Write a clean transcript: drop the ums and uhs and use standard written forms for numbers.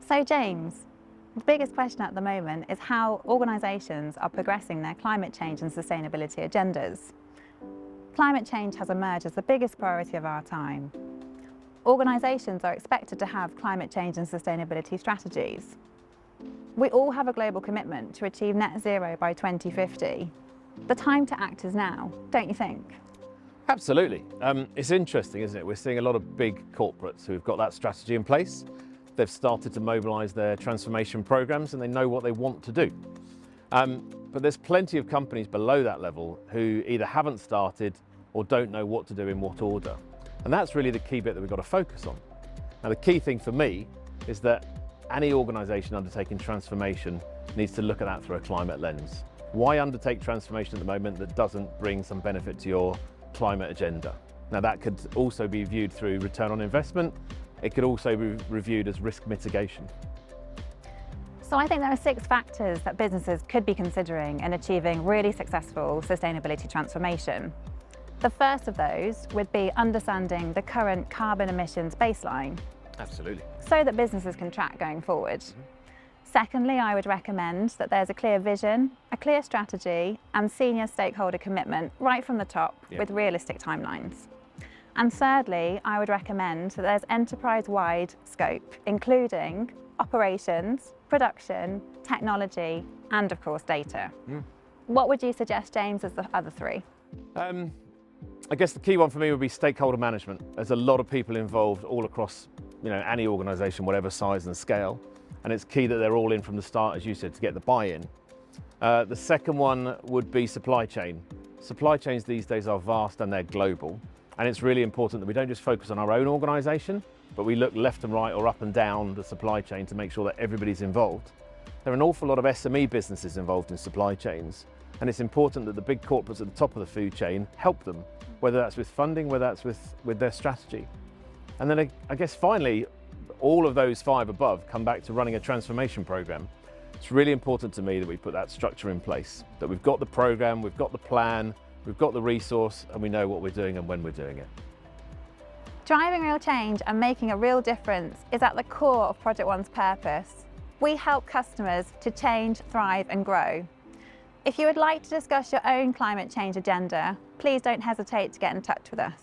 So James, the biggest question at the moment is how organisations are progressing their climate change and sustainability agendas. Climate change has emerged as the biggest priority of our time. Organisations are expected to have climate change and sustainability strategies. We all have a global commitment to achieve net zero by 2050. The time to act is now, don't you think? Absolutely. It's interesting, isn't it? We're seeing a lot of big corporates who've got that strategy in place. They've started to mobilise their transformation programs and they know what they want to do. But there's plenty of companies below that level who either haven't started or don't know what to do in what order. And that's really the key bit that we've got to focus on. Now, the key thing for me is that any organisation undertaking transformation needs to look at that through a climate lens. Why undertake transformation at the moment that doesn't bring some benefit to your climate agenda? Now, that could also be viewed through return on investment. It could also be reviewed as risk mitigation. So I think there are 6 factors that businesses could be considering in achieving really successful sustainability transformation. The first of those would be understanding the current carbon emissions baseline. Absolutely. So that businesses can track going forward. Secondly, I would recommend that there's a clear vision, a clear strategy and senior stakeholder commitment right from the top with realistic timelines. And thirdly, I would recommend that there's enterprise-wide scope, including operations, production, technology, and of course data. What would you suggest, James, as the other 3? I guess the key one for me would be stakeholder management. There's a lot of people involved all across any organisation, whatever size and scale. And it's key that they're all in from the start, as you said, to get the buy-in. The second one would be supply chain. Supply chains these days are vast and they're global. And it's really important that we don't just focus on our own organisation, but we look left and right or up and down the supply chain to make sure that everybody's involved. There are an awful lot of SME businesses involved in supply chains. And it's important that the big corporates at the top of the food chain help them, whether that's with funding, whether that's with their strategy. And then I guess finally, all of those 5 above come back to running a transformation program. It's really important to me that we put that structure in place, that we've got the program, we've got the plan, we've got the resource, and we know what we're doing and when we're doing it. Driving real change and making a real difference is at the core of Project One's purpose. We help customers to change, thrive and grow. If you would like to discuss your own climate change agenda, please don't hesitate to get in touch with us.